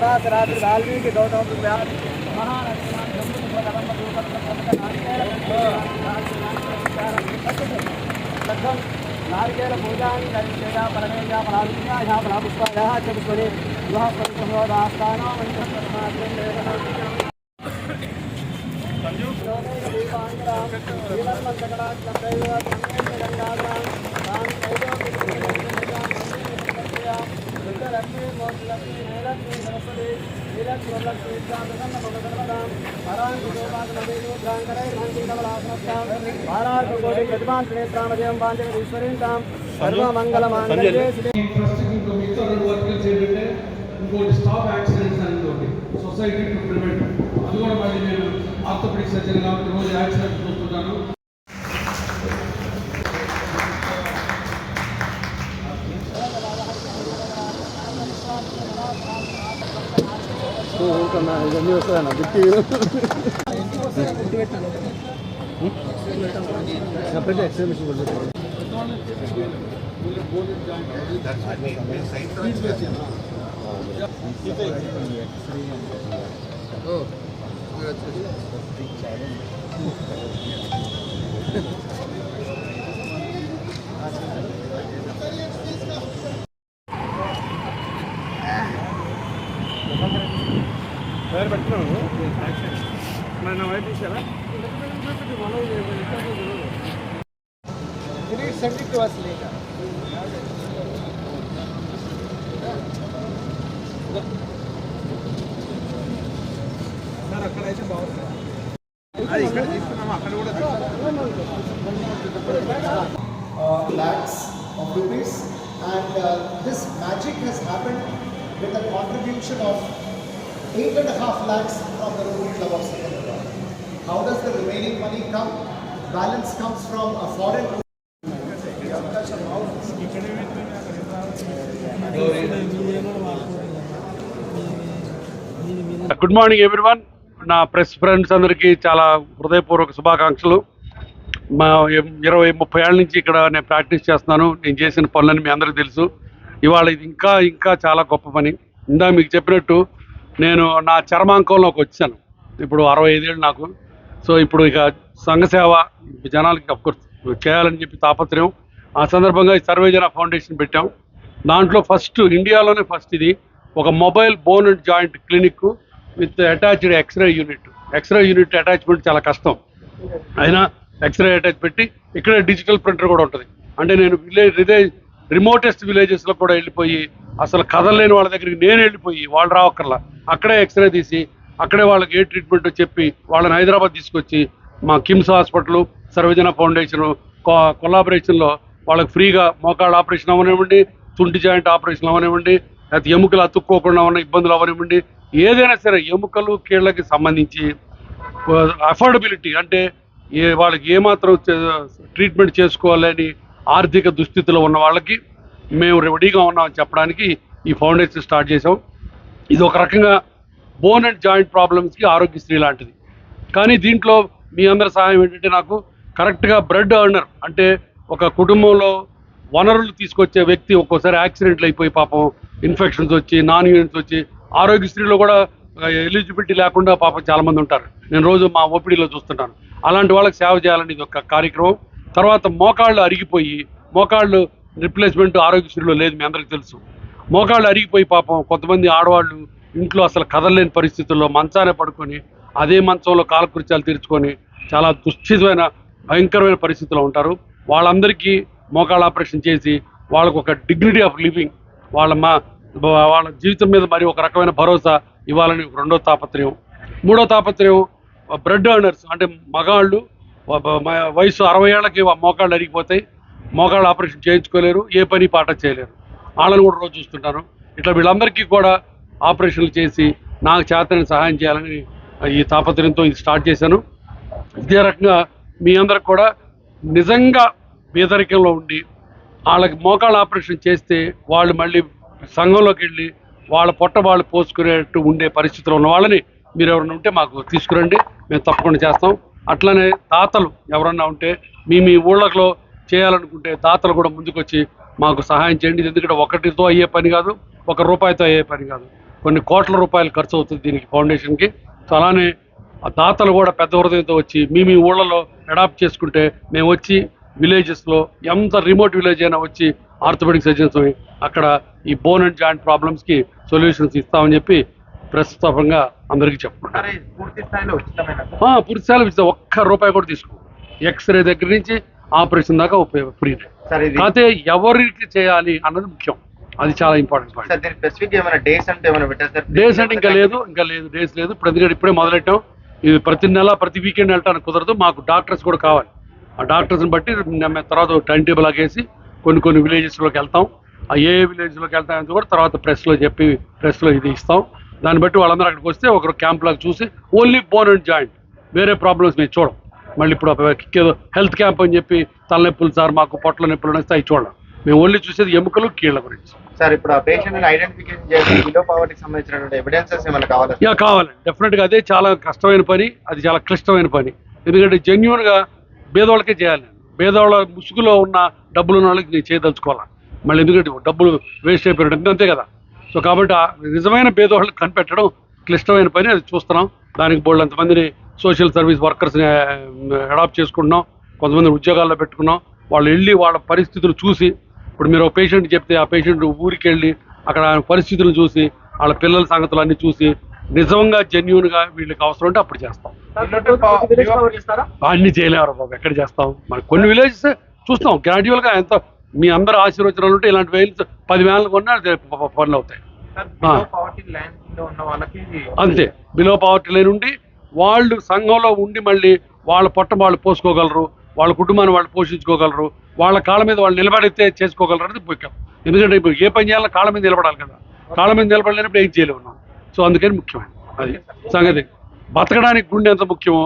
रात्रि वाल्मीकि गौतम नारिकेल पूजा परमेजा फलाभिज्ञा फलापुष्पाया च पुष्पणे विवाह परिसमोदास्तानो ఇంకోటి స్టాప్ యాక్సిడెంట్స్ అని ఇంకోటి సొసైటీ టు ప్రివెంట్ అది కూడా మళ్ళీ నేను ఆర్థోపెడిక్ సర్జన్ కాబట్టి రోజు యాక్సిడెంట్స్ చూస్తుంటాను. ఇవన్నీ వస్తాయన్న బిట్టి ఎక్స్ట్రీమిషన్ పేరు పెట్టినాను నా వైపు తీసారా send it to us later. Lakhs of rupees, and this magic has happened with a contribution of 8.5 lakhs from the Rotary Club of Secunderabad. How does the remaining money come? Balance comes from a foreign. Good morning everyone. నా press friends అందరికీ చాలా హృదయపూర్వక శుభాకాంక్షలు. మా 20-30 ఏళ్ళ నుంచి ఇక్కడ నేను ప్రాక్టీస్ చేస్తున్నాను. నేను చేసిన పనులని మీ అందరికీ తెలుసు. ఇవాళ ఇది ఇంకా చాలా గొప్ప పని. ఇందాక మీకు చెప్పినట్టు నేను నా చర్మాంకంలోకి వచ్చాను. ఇప్పుడు 65 ఏళ్ళు నాకు. సో ఇప్పుడు ఇక సంఘసేవ జనాలకి అఫ్కోర్స్ చేయాలని చెప్పి తాపత్రయం. ఆ సందర్భంగా ఈ సర్వేజన ఫౌండేషన్ పెట్టాం. దాంట్లో ఇండియాలోనే ఫస్ట్ ఇది ఒక mobile bone and joint clinic with attached X ray unit. X ray unit attachment చాలా కష్టం, అయినా ఎక్స్రే అటాచ్ పెట్టి ఇక్కడే డిజిటల్ ప్రింటర్ కూడా ఉంటుంది. అంటే నేను రిమోటెస్ట్ విలేజెస్లో కూడా వెళ్ళిపోయి అసలు కదలలేని వాళ్ళ దగ్గరికి నేను వెళ్ళిపోయి వాళ్ళు రావక్కర్లా అక్కడే ఎక్స్రే తీసి అక్కడే వాళ్ళకి ఏ ట్రీట్మెంట్ చెప్పి వాళ్ళని హైదరాబాద్ తీసుకొచ్చి మా కిమ్స్ హాస్పిటల్ సర్వజన ఫౌండేషన్ కొలాబరేషన్లో వాళ్ళకి ఫ్రీగా మోకాళ్ళ ఆపరేషన్ అవనివ్వండి, తుంటి జాయింట్ ఆపరేషన్ అవనివ్వండి, లేకపోతే ఎముకలు అతుక్కోకుండా ఉన్న ఇబ్బందులు అవనివ్వండి, ఏదైనా సరే ఎముకలు కీళ్ళకి సంబంధించి అఫోర్డబిలిటీ అంటే వాళ్ళకి ఏమాత్రం ట్రీట్మెంట్ చేసుకోవాలని ఆర్థిక దుస్థితిలో ఉన్న వాళ్ళకి మేము రెడీగా ఉన్నామని చెప్పడానికి ఈ ఫౌండేషన్ స్టార్ట్ చేసాం. ఇది ఒక రకంగా బోన్ అండ్ జాయింట్ ప్రాబ్లమ్స్కి ఆరోగ్యశ్రీ లాంటిది. కానీ దీంట్లో మీ అందరి సహాయం ఏంటంటే నాకు కరెక్ట్గా బ్రెడ్ ఎర్నర్ అంటే ఒక కుటుంబంలో వనరులు తీసుకొచ్చే వ్యక్తి ఒక్కోసారి యాక్సిడెంట్లు అయిపోయి పాపం ఇన్ఫెక్షన్స్ వచ్చి నాన్ యూనిట్స్ వచ్చి ఆరోగ్యశ్రీలో కూడా ఎలిజిబిలిటీ లేకుండా పాపం చాలామంది ఉంటారు. నేను రోజు మా ఓపీడీలో చూస్తుంటాను. అలాంటి వాళ్ళకి సేవ చేయాలని ఇది ఒక కార్యక్రమం. తర్వాత మోకాళ్ళు అరిగిపోయి మోకాళ్ళు రిప్లేస్మెంట్ ఆరోగ్యశ్రీలో లేదు, మీ అందరికీ తెలుసు. మోకాళ్ళు అరిగిపోయి పాపం కొంతమంది ఆడవాళ్ళు ఇంట్లో అసలు కదలలేని పరిస్థితుల్లో మంచానే పడుకొని అదే మంచంలో కాలకృత్యాలు తీర్చుకొని చాలా దుశ్చితమైన భయంకరమైన పరిస్థితుల్లో ఉంటారు. వాళ్ళందరికీ మోకాళ్ళ ఆపరేషన్ చేసి వాళ్ళకు ఒక డిగ్నిటీ ఆఫ్ లివింగ్, వాళ్ళ జీవితం మీద మరి ఒక రకమైన భరోసా ఇవ్వాలని రెండో తాపత్రయం. మూడో తాపత్రయం బ్రెడ్ ఎర్నర్స్ అంటే మగాళ్ళు వయసు 60 ఏళ్ళకి మోకాళ్ళు అరిగిపోతాయి, మోకాళ్ళు ఆపరేషన్ చేయించుకోలేరు, ఏ పని పాట చేయలేరు. వాళ్ళని కూడా రోజు చూస్తుంటాను. ఇట్లా వీళ్ళందరికీ కూడా ఆపరేషన్లు చేసి నాకు చేతని సహాయం చేయాలని ఈ తాపత్రయంతో ఇది స్టార్ట్ చేశాను. ఇదే రకంగా మీ అందరికి కూడా నిజంగా పేదరికంలో ఉండి వాళ్ళకి మోకాళ్ళ ఆపరేషన్ చేస్తే వాళ్ళు మళ్ళీ సంఘంలోకి వెళ్ళి వాళ్ళ పొట్ట వాళ్ళు పోసుకునేట్టు ఉండే పరిస్థితిలో ఉన్న వాళ్ళని మీరు ఎవరైనా ఉంటే మాకు తీసుకురండి, మేము తప్పకుండా చేస్తాం. అట్లనే తాతలు ఎవరన్నా ఉంటే మీ ఊళ్ళలో చేయాలనుకుంటే దాతలు కూడా ముందుకొచ్చి మాకు సహాయం చేయండి. ఇది ఎందుకంటే ఒకటితో అయ్యే పని కాదు, 1 రూపాయితో అయ్యే పని కాదు, కొన్ని కోట్ల రూపాయలు ఖర్చు అవుతుంది దీనికి ఫౌండేషన్కి. సో అలానే ఆ దాతలు కూడా పెద్ద హృదయంతో వచ్చి మీ ఊళ్ళలో అడాప్ట్ చేసుకుంటే మేము వచ్చి విలేజెస్లో ఎంత రిమోట్ విలేజ్ అయినా వచ్చి ఆర్థోపెడిక్ సర్జన్స్ అక్కడ ఈ బోన్ అండ్ జాయింట్ ప్రాబ్లమ్స్కి సొల్యూషన్స్ ఇస్తామని చెప్పి ప్రస్తుతంగా అందరికీ చెప్పుకుంటారు. పూర్తి స్థాయిలో ఉచితమైన పూర్తి స్థాయిలో ఇస్తే 1 రూపాయి కూడా తీసుకో. ఎక్స్రే దగ్గర నుంచి ఆపరేషన్ దాకా ఫ్రీ. సార్ ఇది కాకపోతే ఎవరికి చేయాలి అన్నది ముఖ్యం, అది చాలా ఇంపార్టెంట్ పాయింట్. సార్ దీని స్పెసిఫిక్ ఏమైనా డేస్ అంటే ఏమైనా పెట్టారు సార్? డేస్ అంటే ఇంకా లేదు డేస్ లేదు. ఇప్పుడు ఎందుకంటే ఇప్పుడే మొదలెట్టాం. ఇది ప్రతి నెల ప్రతి వీకెండ్ వెళ్ళటానికి కుదరదు, మాకు డాక్టర్స్ కూడా కావాలి. ఆ డాక్టర్స్ని బట్టి తర్వాత టైం టేబుల్ ఆగేసి కొన్ని విలేజెస్లోకి వెళ్తాం. ఆ ఏ విలేజ్లోకి వెళ్తామని కూడా తర్వాత ప్రెస్లో ఇది ఇస్తాం. దాన్ని బట్టి వాళ్ళందరూ అక్కడికి వస్తే ఒకరు క్యాంప్లాగా చూసి ఓన్లీ బోన్ అండ్ జాయింట్, వేరే ప్రాబ్లమ్స్ మేము చూడం. మళ్ళీ ఇప్పుడు ఏదో హెల్త్ క్యాంప్ అని చెప్పి తలనొప్పులు సార్ మాకు పొట్ల నొప్పులు వస్తే అవి చూడం. మేము ఓన్లీ చూసేది ఎముకలు కీళ్ళ గురించి. సార్ ఇప్పుడు ఆ పేషెంట్ ఐడెంటిఫికేషన్ చేసి బిలో పవర్టీకి సంబంధించినటువంటి ఎవిడెన్సెస్ ఏమైనా కావాలి? కావాలండి, డెఫినెట్గా. అదే చాలా కష్టమైన పని, అది చాలా క్లిష్టమైన పని. ఎందుకంటే జెన్యున్గా పేదవాళ్ళకే చేయాలి. పేదవాళ్ళ ముసుగులో ఉన్న డబ్బులు ఉన్న వాళ్ళకి నేను చేయదలుచుకోవాలి. మళ్ళీ ఎందుకంటే డబ్బులు వేస్ట్ అయిపోయినట్టు అంతే కదా. సో కాబట్టి ఆ నిజమైన పేదవాళ్ళకి కనిపెట్టడం క్లిష్టమైన పని, అది చూస్తున్నాం. దానికి బోల్డ్ అంతమందిని సోషల్ సర్వీస్ వర్కర్స్ని అడాప్ట్ చేసుకుంటున్నాం, కొంతమంది ఉద్యోగాల్లో పెట్టుకున్నాం. వాళ్ళు వెళ్ళి వాళ్ళ పరిస్థితులు చూసి, ఇప్పుడు మీరు ఒక పేషెంట్ చెప్తే ఆ పేషెంట్ ఊరికి వెళ్ళి అక్కడ పరిస్థితులు చూసి వాళ్ళ పిల్లల సంగతులు అన్నీ చూసి నిజంగా జెన్యున్గా వీళ్ళకి అవసరం ఉంటే అప్పుడు చేస్తాం. అన్ని చేయలేరు బాబు, ఎక్కడ చేస్తాం. మరి కొన్ని విలేజెస్ చూస్తాం గ్రాడ్యువల్గా. ఎంత మీ అందరు ఆశీర్వచనాలు ఉంటే ఇలాంటి వేలు 10 వేలు కొన్నా పనులు అవుతాయి. అంతే, బిలో పవర్టీ లైన్ ఉండి వాళ్ళు సంఘంలో ఉండి మళ్ళీ వాళ్ళ పొట్ట వాళ్ళు పోసుకోగలరు, వాళ్ళ కుటుంబాన్ని వాళ్ళు పోషించుకోగలరు, వాళ్ళ కాళ్ళ మీద వాళ్ళు నిలబడితే చేసుకోగలరు అనేది ముఖ్యం. ఎందుకంటే ఇప్పుడు ఏ పని చేయాలన్నా కాళ్ళ మీద నిలబడాలి కదా. కాళ్ళ మీద నిలబడలేనప్పుడు ఏం చేయలేము. సో అందుకని ముఖ్యమైన అది సంగతి. బతకడానికి గుండె ఎంత ముఖ్యమో